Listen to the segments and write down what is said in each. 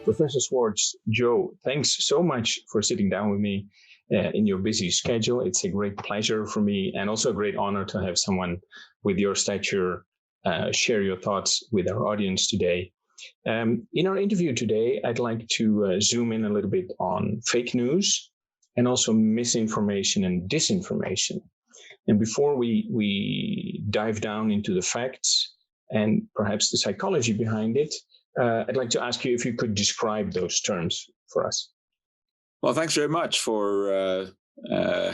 Professor Schwarcz, Joe, thanks so much for sitting down with me in your busy schedule. It's a great pleasure for me and also a great honor to have someone with your stature share your thoughts with our audience today. In our interview today, I'd like to zoom in a little bit on fake news and also misinformation and disinformation. And before we dive down into the facts and perhaps the psychology behind it, I'd like to ask you if you could describe those terms for us. Well, thanks very much for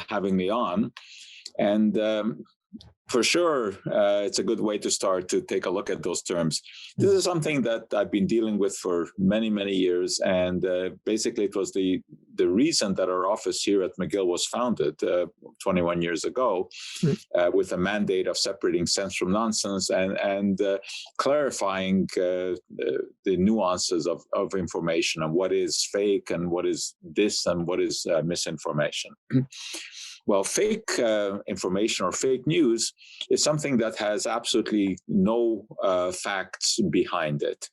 having me on. And for sure, it's a good way to start to take a look at those terms. This is something that I've been dealing with for many, many years. And basically, it was the reason that our office here at McGill was founded 21 years ago with a mandate of separating sense from nonsense and clarifying the nuances of information and what is fake and what is this and what is misinformation. Well, fake information or fake news is something that has absolutely no facts behind it.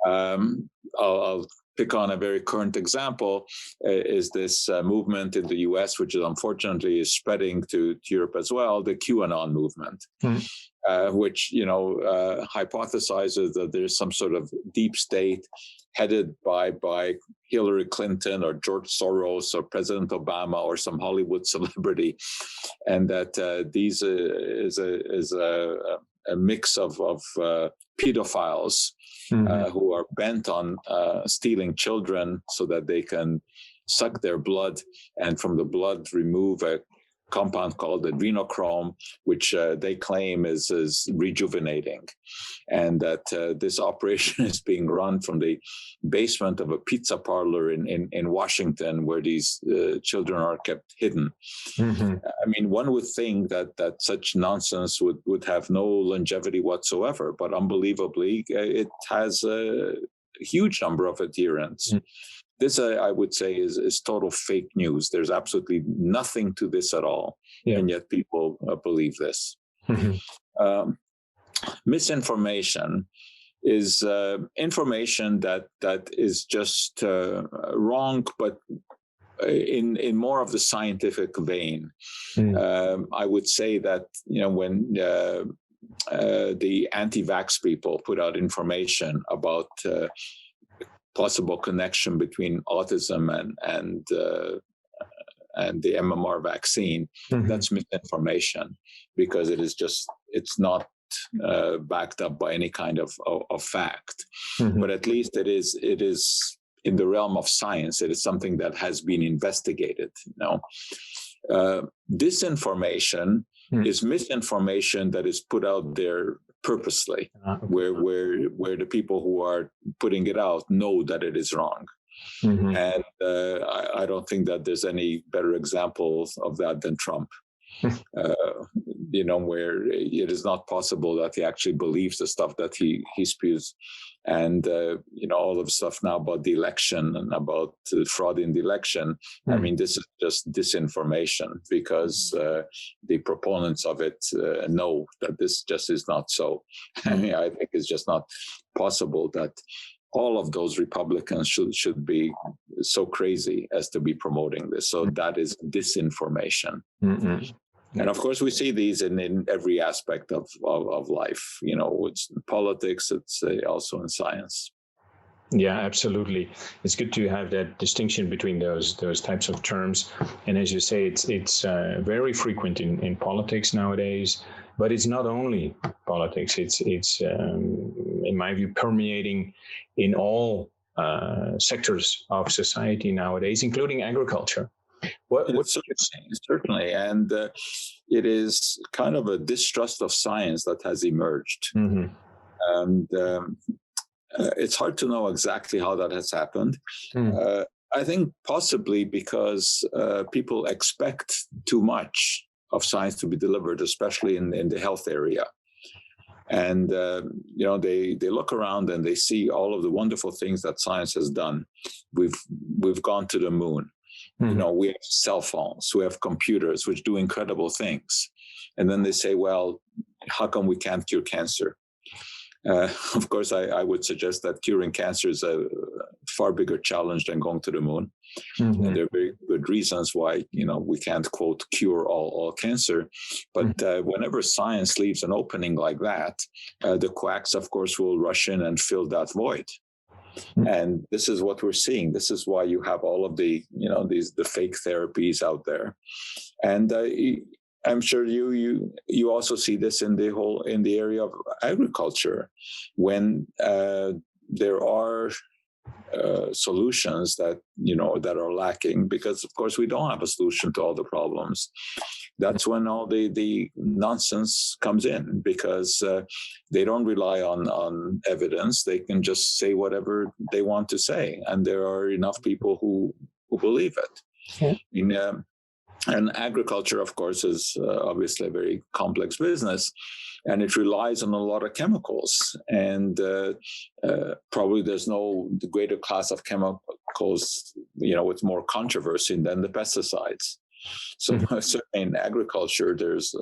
I'll pick on a very current example, is this movement in the US, which is unfortunately is spreading to Europe as well, the QAnon movement, which, hypothesizes that there's some sort of deep state headed by Hillary Clinton or George Soros or President Obama or some Hollywood celebrity, and that these is a mix of pedophiles who are bent on stealing children so that they can suck their blood and from the blood remove a compound called adrenochrome, which they claim is rejuvenating, and that this operation is being run from the basement of a pizza parlor in Washington, where these children are kept hidden. I mean, one would think that such nonsense would have no longevity whatsoever, but unbelievably, it has a huge number of adherents. This, I would say, is total fake news. There's absolutely nothing to this at all, and yet people believe this. Misinformation is information that is just wrong, but in more of the scientific vein. I would say that when the anti-vax people put out information about possible connection between autism and the MMR vaccine, that's misinformation, because it's not backed up by any kind of fact. But at least it is in the realm of science. It is something that has been investigated. Disinformation is misinformation that is put out there purposely, where the people who are putting it out know that it is wrong. And I don't think that there's any better example of that than Trump. Where it is not possible that he actually believes the stuff that he spews. And, all of the stuff now about the election and about fraud in the election. I mean, this is just disinformation, because the proponents of it know that this just is not so. I mean, I think it's just not possible that all of those Republicans should be so crazy as to be promoting this. So that is disinformation. And of course, we see these in every aspect of life. It's in politics, it's also in science. Yeah, absolutely. It's good to have that distinction between those types of terms. And as you say, it's very frequent in politics nowadays. But it's not only politics. It's in my view, permeating in all sectors of society nowadays, including agriculture. What's certainly, and it is kind of a distrust of science that has emerged, and it's hard to know exactly how that has happened. I think possibly because people expect too much of science to be delivered, especially in the health area. And, they look around and they see all of the wonderful things that science has done. We've gone to the moon. We have cell phones, we have computers, which do incredible things. And then they say, well, how come we can't cure cancer? Of course, I would suggest that curing cancer is a far bigger challenge than going to the moon. Mm-hmm. And there are very good reasons why, we can't, quote, cure all cancer. But whenever science leaves an opening like that, the quacks, of course, will rush in and fill that void. Mm-hmm. And this is what we're seeing. This is why you have all of the, the fake therapies out there. And I'm sure you also see this in the area of agriculture, when there are solutions that that are lacking, because of course we don't have a solution to all the problems. That's when all the nonsense comes in, because they don't rely on evidence. They can just say whatever they want to say, and there are enough people who believe it. Yeah. And agriculture, of course, is obviously a very complex business, and it relies on a lot of chemicals. And probably there's no greater class of chemicals, with more controversy than the pesticides. So certainly in agriculture, there's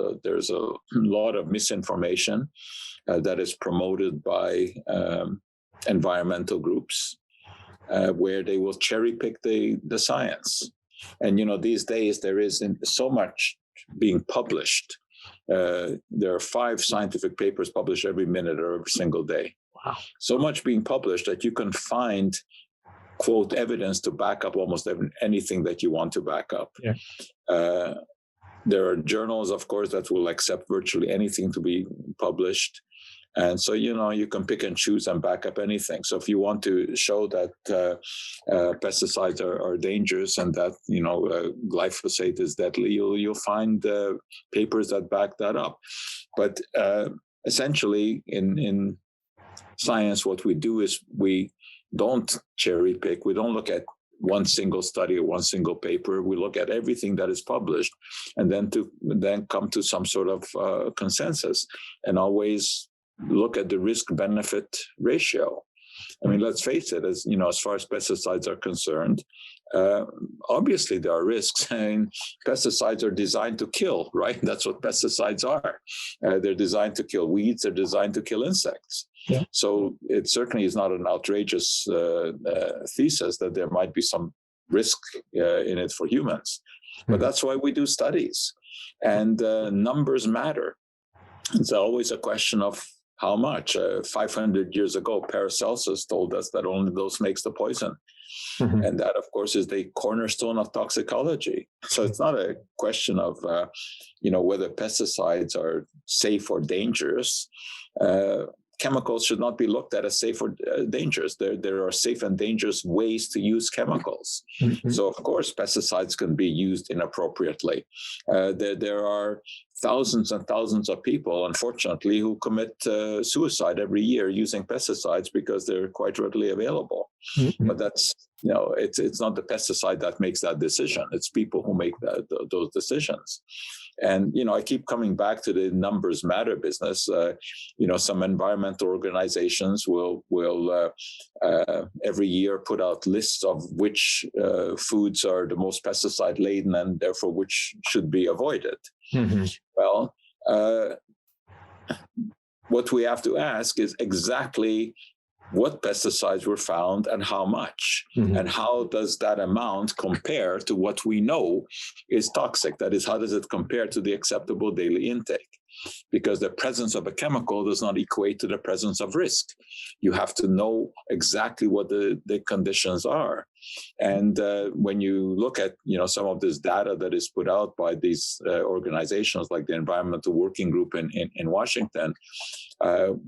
a lot of misinformation that is promoted by environmental groups, where they will cherry pick the science. And, these days there isn't so much being published. There are 5 scientific papers published every minute or every single day. Wow. So much being published that you can find, quote, evidence to back up almost anything that you want to back up. Yeah. There are journals, of course, that will accept virtually anything to be published. And so, you can pick and choose and back up anything. So if you want to show that pesticides are dangerous and that, glyphosate is deadly, you'll find papers that back that up. But essentially, in science, what we do is we don't cherry pick. We don't look at one single study or one single paper. We look at everything that is published, and then come to some sort of consensus, and always look at the risk-benefit ratio. I mean, let's face it, as far as pesticides are concerned, obviously there are risks, and pesticides are designed to kill, right? That's what pesticides are. They're designed to kill weeds, they're designed to kill insects. Yeah. So it certainly is not an outrageous thesis that there might be some risk in it for humans. But that's why we do studies, and numbers matter. It's always a question of how much. 500 years ago, Paracelsus told us that only dose makes the poison. Mm-hmm. And that, of course, is the cornerstone of toxicology. So it's not a question of, whether pesticides are safe or dangerous. Chemicals should not be looked at as safe or dangerous. There are safe and dangerous ways to use chemicals. Mm-hmm. So, of course, pesticides can be used inappropriately. There are thousands and thousands of people, unfortunately, who commit suicide every year using pesticides because they're quite readily available. Mm-hmm. But that's, it's not the pesticide that makes that decision. It's people who make those decisions. And, I keep coming back to the numbers matter business. Some environmental organizations will every year put out lists of which foods are the most pesticide laden and therefore which should be avoided. Mm-hmm. Well, what we have to ask is exactly what pesticides were found and how much, mm-hmm. and how does that amount compare to what we know is toxic? That is, how does it compare to the acceptable daily intake? Because the presence of a chemical does not equate to the presence of risk. You have to know exactly what the conditions are. And when you look at, some of this data that is put out by these organizations like the Environmental Working Group in Washington,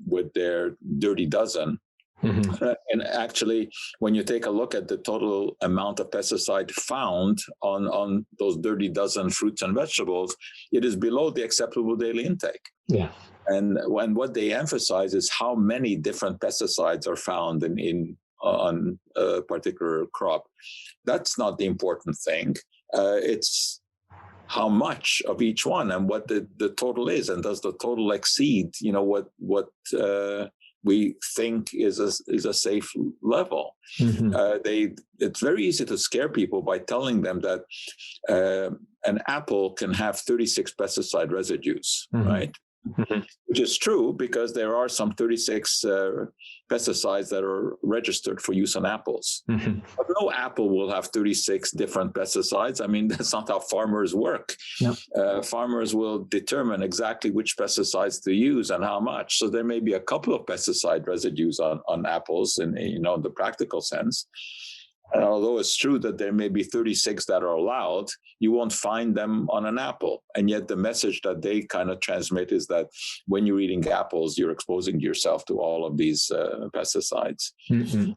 with their Dirty Dozen, mm-hmm. And actually, when you take a look at the total amount of pesticide found on those Dirty Dozen fruits and vegetables, it is below the acceptable daily intake. Yeah. And what they emphasize is how many different pesticides are found on a particular crop. That's not the important thing. It's how much of each one and what the total is, and does the total exceed, what we think is a safe level. Mm-hmm. It's very easy to scare people by telling them that an apple can have 36 pesticide residues, mm-hmm. right? which is true because there are some 36 pesticides that are registered for use on apples. But no apple will have 36 different pesticides. I mean, that's not how farmers work. No. Farmers will determine exactly which pesticides to use and how much. So there may be a couple of pesticide residues on apples in the practical sense. And although it's true that there may be 36 that are allowed, you won't find them on an apple. And yet the message that they kind of transmit is that when you're eating apples, you're exposing yourself to all of these pesticides. So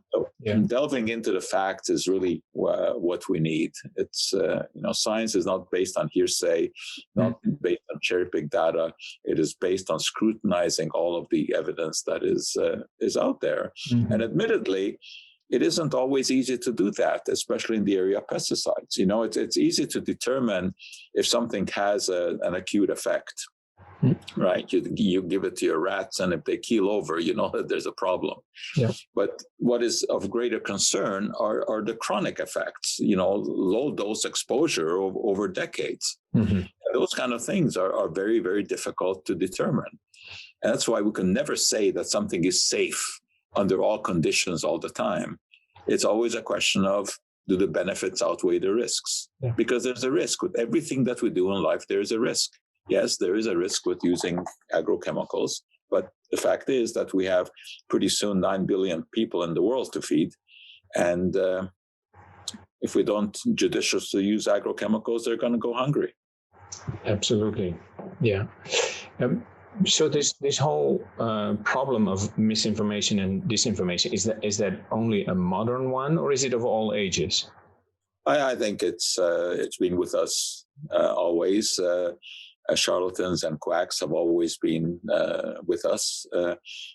delving into the facts is really what we need. It's, science is not based on hearsay, not based on cherry-picked data. It is based on scrutinizing all of the evidence that is out there. And admittedly, it isn't always easy to do that, especially in the area of pesticides. It's easy to determine if something has an acute effect, right? You give it to your rats, and if they keel over, you know that there's a problem. Yeah. But what is of greater concern are the chronic effects, low dose exposure over decades. And those kind of things are very, very difficult to determine. And that's why we can never say that something is safe under all conditions all the time. It's always a question of, do the benefits outweigh the risks? Yeah. Because there's a risk with everything that we do in life. There is a risk. Yes, there is a risk with using agrochemicals, but the fact is that we have pretty soon 9 billion people in the world to feed. And if we don't judiciously use agrochemicals, they're going to go hungry. Absolutely. Yeah. So this whole problem of misinformation and disinformation, is that only a modern one, or is it of all ages? I think it's been with us always. Charlatans and quacks have always been with us.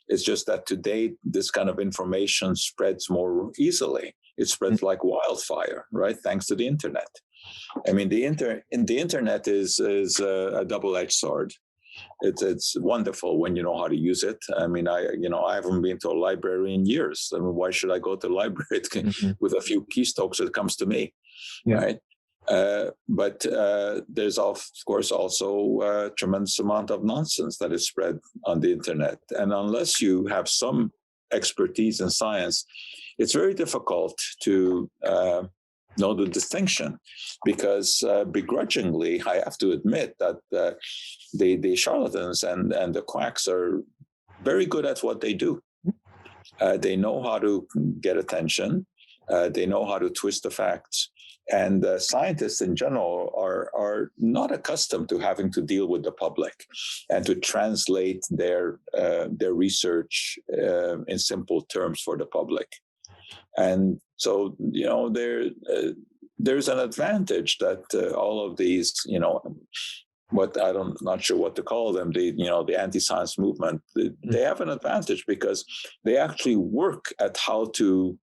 It's just that today this kind of information spreads more easily. It spreads like wildfire, right? Thanks to the internet. I mean, the internet is a double-edged sword. It's wonderful when you know how to use it. I mean, I haven't been to a library in years. I mean, why should I go to the library? With a few keystrokes, it comes to me, right? But there's of course also a tremendous amount of nonsense that is spread on the internet. And unless you have some expertise in science, it's very difficult to know the distinction, because begrudgingly, I have to admit that the charlatans and the quacks are very good at what they do. They know how to get attention. They know how to twist the facts. And scientists in general are not accustomed to having to deal with the public and to translate their research in simple terms for the public. And so, there's an advantage that all of these, not sure what to call them, the anti-science movement, they have an advantage because they actually work at how to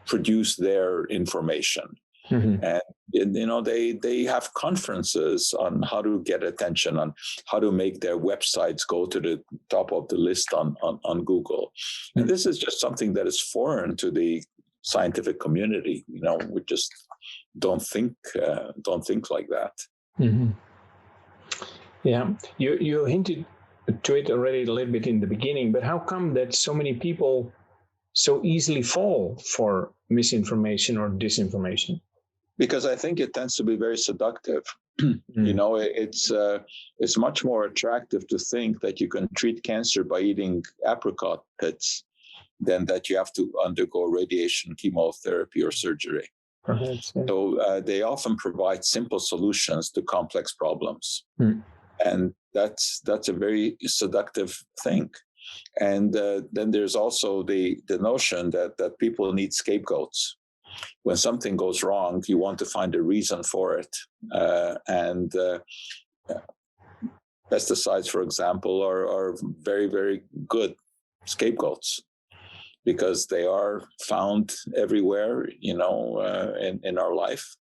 produce their information. And they have conferences on how to get attention, on how to make their websites go to the top of the list on Google. And this is just something that is foreign to the scientific community. We just don't think like that. Yeah, you hinted to it already a little bit in the beginning, but how come that so many people so easily fall for misinformation or disinformation? Because I think it tends to be very seductive. It's much more attractive to think that you can treat cancer by eating apricot pits than that you have to undergo radiation, chemotherapy, or surgery. Perhaps, yeah. So they often provide simple solutions to complex problems. And that's a very seductive thing. And then there's also the notion that people need scapegoats. When something goes wrong, you want to find a reason for it. And pesticides, for example, are very, very good scapegoats because they are found everywhere, in our life.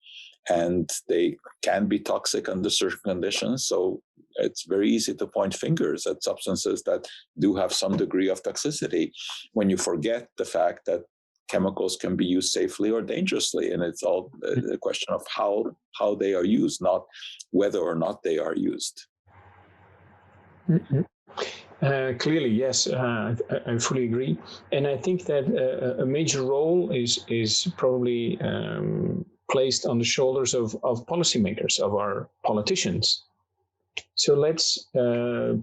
And they can be toxic under certain conditions. So it's very easy to point fingers at substances that do have some degree of toxicity when you forget the fact that chemicals can be used safely or dangerously. And it's all a question of how they are used, not whether or not they are used. Mm-hmm. Clearly, yes, I fully agree, and I think that a major role is probably placed on the shoulders of policymakers, of our politicians. So let's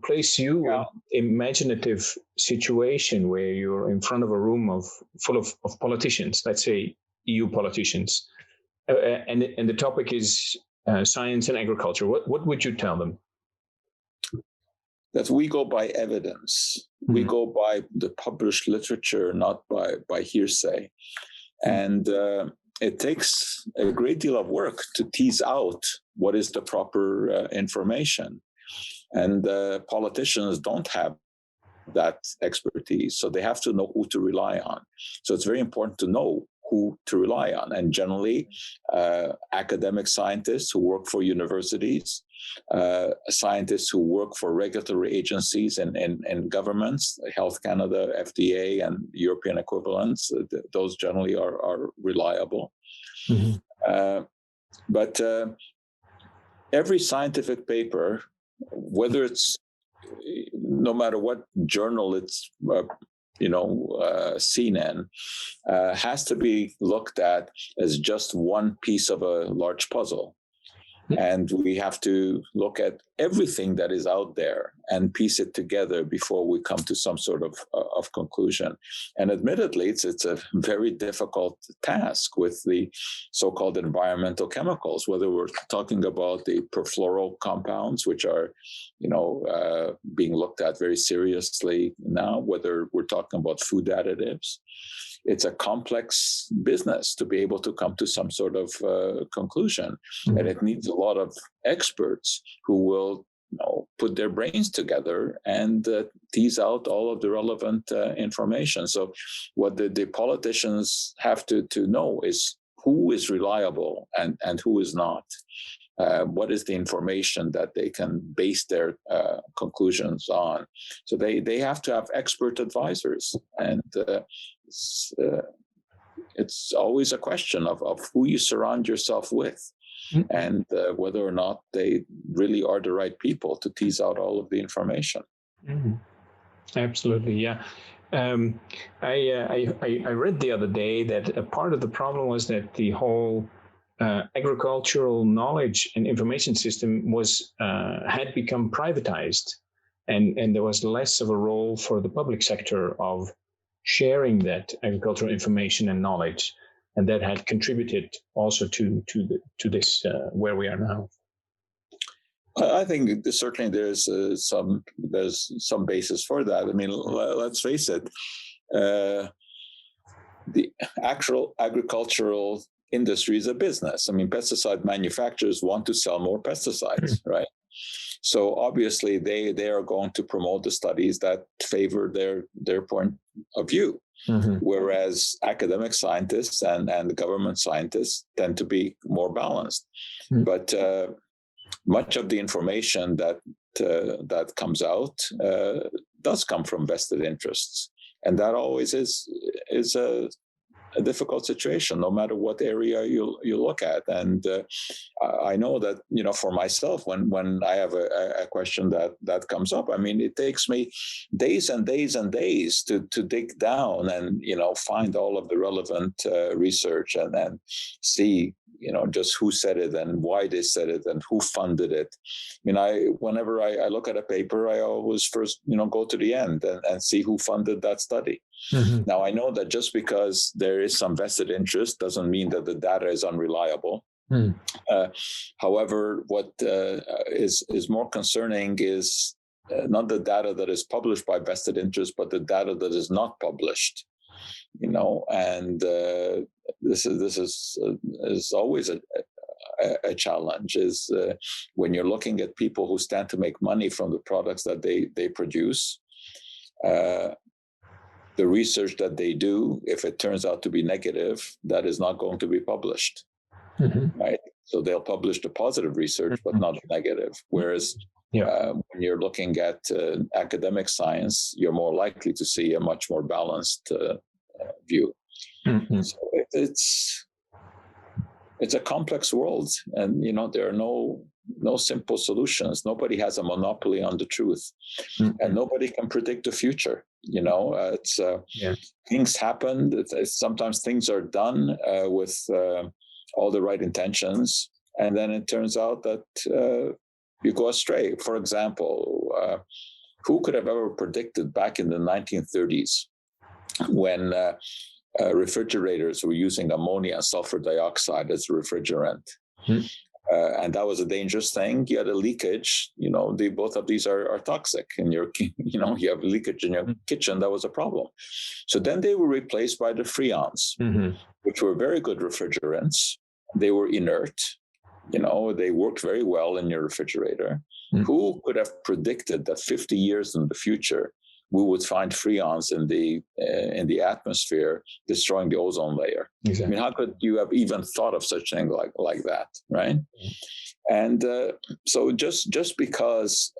place you in an imaginative situation where you're in front of a room full of politicians, let's say EU politicians, and the topic is science and agriculture. What would you tell them? That we go by evidence. Mm-hmm. We go by the published literature, not by hearsay. Mm-hmm. And it takes a great deal of work to tease out what is the proper information. And politicians don't have that expertise, so they have to know who to rely on. So it's very important to know who to rely on. And generally, academic scientists who work for universities, scientists who work for regulatory agencies and governments, Health Canada, FDA, and European equivalents, those generally are reliable. Mm-hmm. But every scientific paper, whether it's, no matter what journal it's seen in, has to be looked at as just one piece of a large puzzle. And we have to look at everything that is out there and piece it together before we come to some sort of conclusion. And admittedly, it's a very difficult task with the so-called environmental chemicals, whether we're talking about the perfluoro compounds, which are, being looked at very seriously now, whether we're talking about food additives. It's a complex business to be able to come to some sort of conclusion. Mm-hmm. And it needs a lot of experts who will put their brains together and tease out all of the relevant information. So what the politicians have to know is who is reliable and who is not. What is the information that they can base their conclusions on? So they have to have expert advisors, and it's always a question of who you surround yourself with, mm-hmm. and whether or not they really are the right people to tease out all of the information. Mm-hmm. Absolutely, yeah. I read the other day that a part of the problem was that the whole agricultural knowledge and information system had become privatized, and there was less of a role for the public sector of sharing that agricultural information and knowledge, and that had contributed also to this where we are now. I think certainly there's some basis for that. I mean, let's face it, the actual agricultural industry is a business. I mean, pesticide manufacturers want to sell more pesticides, mm-hmm. right? So obviously they are going to promote the studies that favor their point of view, mm-hmm. whereas academic scientists and government scientists tend to be more balanced. Mm-hmm. But much of the information that comes out does come from vested interests, and that always is a difficult situation, no matter what area you look at. And I know that, for myself, when I have a question that comes up, I mean, it takes me days and days and days to dig down and, find all of the relevant research and then see, just who said it and why they said it and who funded it. I mean, whenever I look at a paper, I always first, go to the end and see who funded that study. Mm-hmm. Now, I know that just because there is some vested interest doesn't mean that the data is unreliable. Mm. However, what is more concerning is not the data that is published by vested interest, but the data that is not published. And this is always a challenge. Is when you're looking at people who stand to make money from the products that they produce. The research that they do, if it turns out to be negative, that is not going to be published, mm-hmm. right? So they'll publish the positive research, but not the negative. Whereas when you're looking at academic science, you're more likely to see a much more balanced view. Mm-hmm. So it's a complex world, and there are no no simple solutions. Nobody has a monopoly on the truth, and nobody can predict the future. Things happen. Sometimes things are done with all the right intentions, and then it turns out that you go astray. For example, who could have ever predicted back in the 1930s when refrigerators were using ammonia and sulfur dioxide as a refrigerant? And that was a dangerous thing. You had a leakage. Both of these are toxic. And you have leakage in your kitchen. That was a problem. So then they were replaced by the freons, which were very good refrigerants. They were inert. They worked very well in your refrigerator. Who could have predicted that 50 years in the future we would find freons in the atmosphere, destroying the ozone layer? Exactly. I mean, how could you have even thought of such thing like that, right? And so just because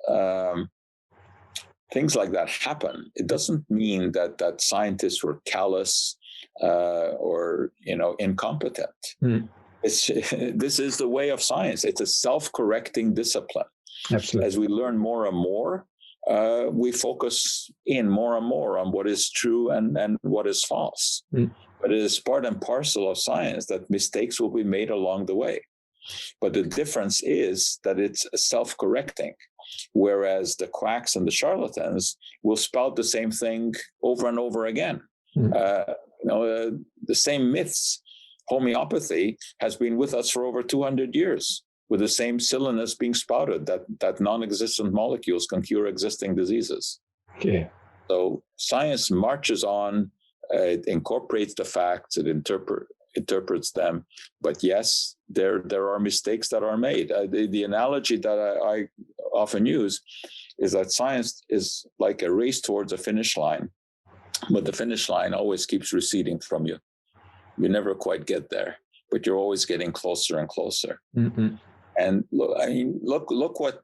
things like that happen, it doesn't mean that scientists were callous or incompetent. This is the way of science. It's a self-correcting discipline. Absolutely. As we learn more and more, we focus in more and more on what is true and what is false. But it is part and parcel of science that mistakes will be made along the way. But the difference is that it's self-correcting, whereas the quacks and the charlatans will spout the same thing over and over again. The same myths. Homeopathy has been with us for over 200 years, with the same silliness being spouted that non-existent molecules can cure existing diseases. Okay. So science marches on, it incorporates the facts, it interprets them. But yes, there are mistakes that are made. The analogy that I often use is that science is like a race towards a finish line, but the finish line always keeps receding from you. You never quite get there, but you're always getting closer and closer. And look what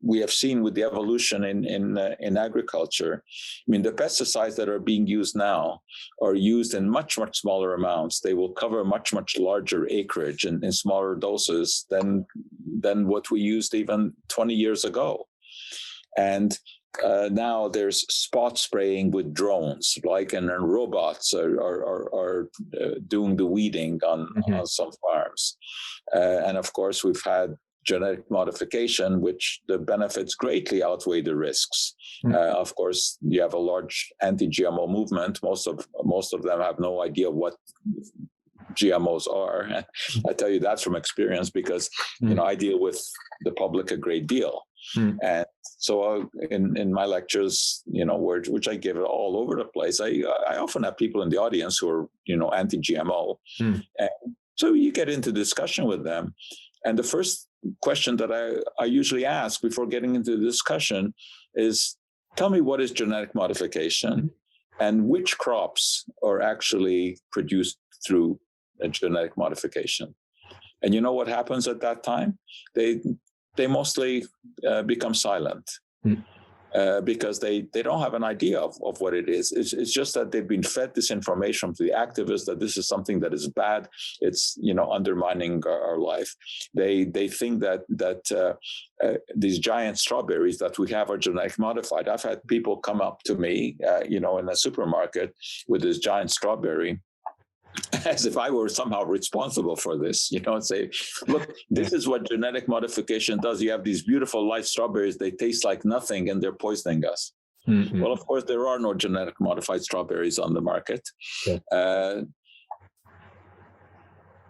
we have seen with the evolution in agriculture. I mean, the pesticides that are being used now are used in much, much smaller amounts. They will cover much, much larger acreage in smaller doses than what we used even 20 years ago. And now there's spot spraying with drones, and robots are doing the weeding on some farms. And of course, we've had genetic modification, which the benefits greatly outweigh the risks. Of course, you have a large anti-GMO movement. Most of them have no idea what GMOs are. I tell you that's from experience because I deal with the public a great deal. And so in my lectures, which I give all over the place, I often have people in the audience who are, anti-GMO. And so you get into discussion with them. And the first question that I usually ask before getting into the discussion is, tell me what is genetic modification and which crops are actually produced through a genetic modification. And you know what happens at that time? They mostly become silent because they don't have an idea of what it is. It's just that they've been fed this information from the activists that this is something that is bad. It's undermining our life. They think that these giant strawberries that we have are genetic modified. I've had people come up to me, in a supermarket with this giant strawberry, as if I were somehow responsible for this, and say, look, this is what genetic modification does. You have these beautiful light strawberries. They taste like nothing and they're poisoning us. Well, of course, there are no genetic modified strawberries on the market. Yeah.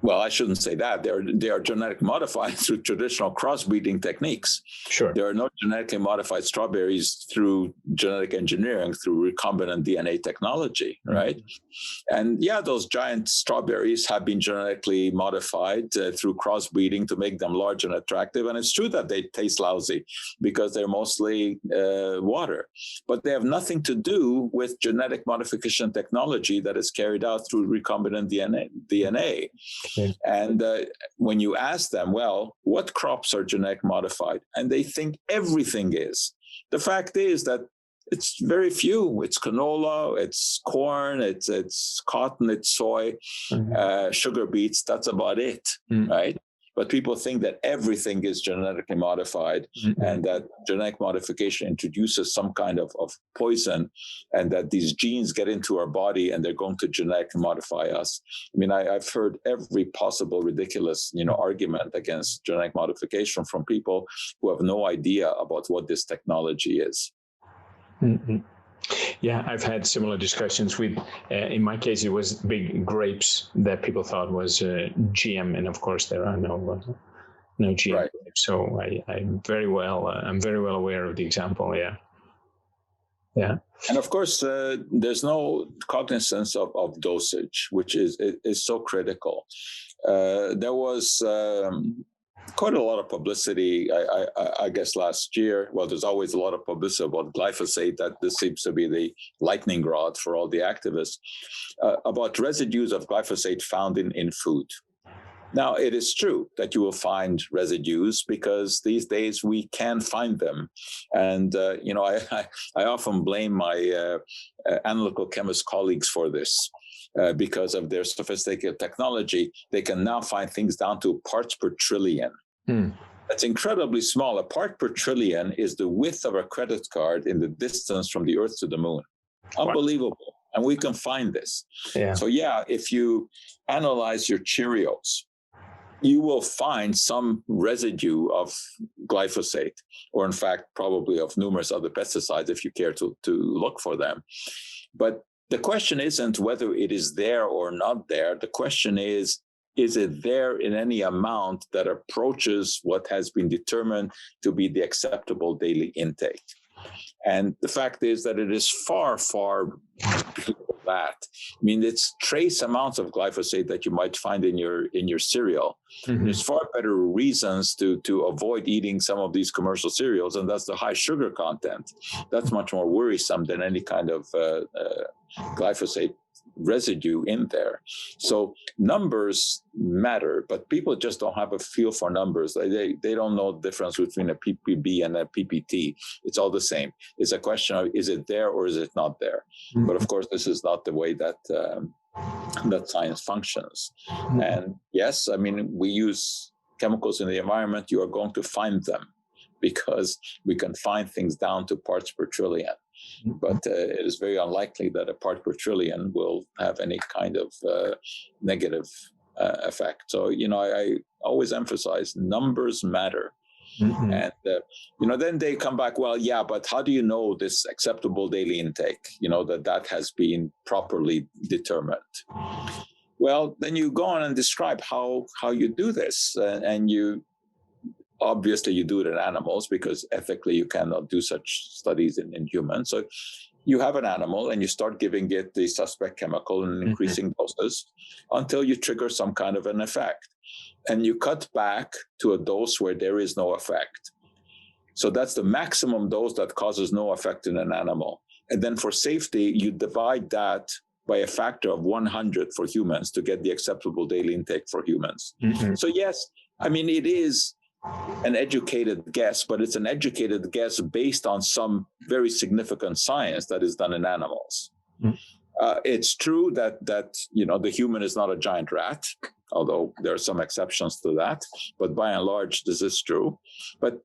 Well, I shouldn't say that. They are genetic modified through traditional crossbreeding techniques. Sure. There are no genetically modified strawberries through genetic engineering, through recombinant DNA technology, right? And yeah, those giant strawberries have been genetically modified through crossbreeding to make them large and attractive. And it's true that they taste lousy because they're mostly water. But they have nothing to do with genetic modification technology that is carried out through recombinant DNA. And when you ask them, well, what crops are genetic modified? And they think everything is. The fact is that it's very few. It's canola, it's corn, it's cotton, it's soy, sugar beets. That's about it, right? but people think that everything is genetically modified, and that genetic modification introduces some kind of poison, and that these genes get into our body and they're going to genetically modify us. I mean, I've heard every possible ridiculous, argument against genetic modification from people who have no idea about what this technology is. Mm-hmm. Yeah, I've had similar discussions with, in my case, it was big grapes that people thought was GM, and of course there are no GM Right. grapes. So I'm very well aware of the example. Yeah. Yeah. And of course, there's no cognizance of dosage, which is so critical. There was quite a lot of publicity, I guess, last year. Well, there's always a lot of publicity about glyphosate. That this seems to be the lightning rod for all the activists, about residues of glyphosate found in food. Now, it is true that you will find residues because these days we can find them. And, I often blame my analytical chemist colleagues for this. Because of their sophisticated technology, they can now find things down to parts per trillion. That's incredibly small. A part per trillion is the width of a credit card in the distance from the Earth to the moon. Unbelievable. Wow. And we can find this. Yeah. So, if you analyze your Cheerios, you will find some residue of glyphosate, or in fact, probably of numerous other pesticides if you care to look for them. But the question isn't whether it is there or not there. The question is it there in any amount that approaches what has been determined to be the acceptable daily intake? And the fact is that it is far, far below that. I mean, it's trace amounts of glyphosate that you might find in your cereal. There's far better reasons to avoid eating some of these commercial cereals, and that's the high sugar content. That's much more worrisome than any kind of glyphosate residue in there. So numbers matter, but people just don't have a feel for numbers. They don't know the difference between a PPB and a PPT. It's all the same. It's a question of, is it there or is it not there? But of course, this is not the way that that science functions. And yes, I mean, we use chemicals in the environment. You are going to find them because we can find things down to parts per trillion. But it is very unlikely that a part per trillion will have any kind of negative effect. So, I always emphasize numbers matter. And, then they come back, well, yeah, but how do you know this acceptable daily intake, that has been properly determined? Well, then you go on and describe how you do this. And obviously, you do it in animals because ethically you cannot do such studies in humans. So you have an animal and you start giving it the suspect chemical in increasing doses until you trigger some kind of an effect. And you cut back to a dose where there is no effect. So that's the maximum dose that causes no effect in an animal. And then for safety, you divide that by a factor of 100 for humans to get the acceptable daily intake for humans. So yes, I mean, it is an educated guess, but it's an educated guess based on some very significant science that is done in animals. It's true that the human is not a giant rat, although there are some exceptions to that. But by and large, this is true. But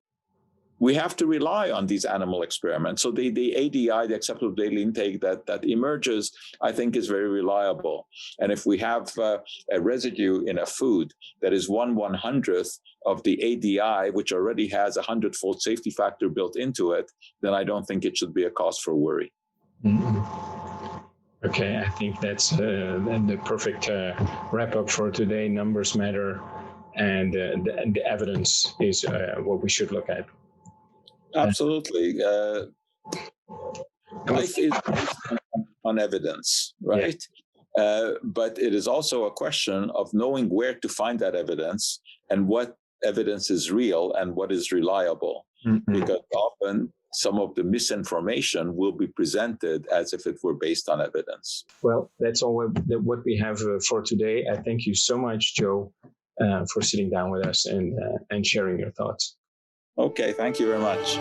we have to rely on these animal experiments. So the ADI, the acceptable daily intake that emerges, I think is very reliable. And if we have a residue in a food that is 1/100th of the ADI, which already has a 100-fold safety factor built into it, then I don't think it should be a cause for worry. Okay, I think that's the perfect wrap up for today. Numbers matter, and the evidence is what we should look at. Absolutely. Life is based on evidence, right? Yeah. But it is also a question of knowing where to find that evidence and what evidence is real and what is reliable. Because often some of the misinformation will be presented as if it were based on evidence. Well, that's all what we have for today. I thank you so much, Joe, for sitting down with us and sharing your thoughts. Okay, thank you very much.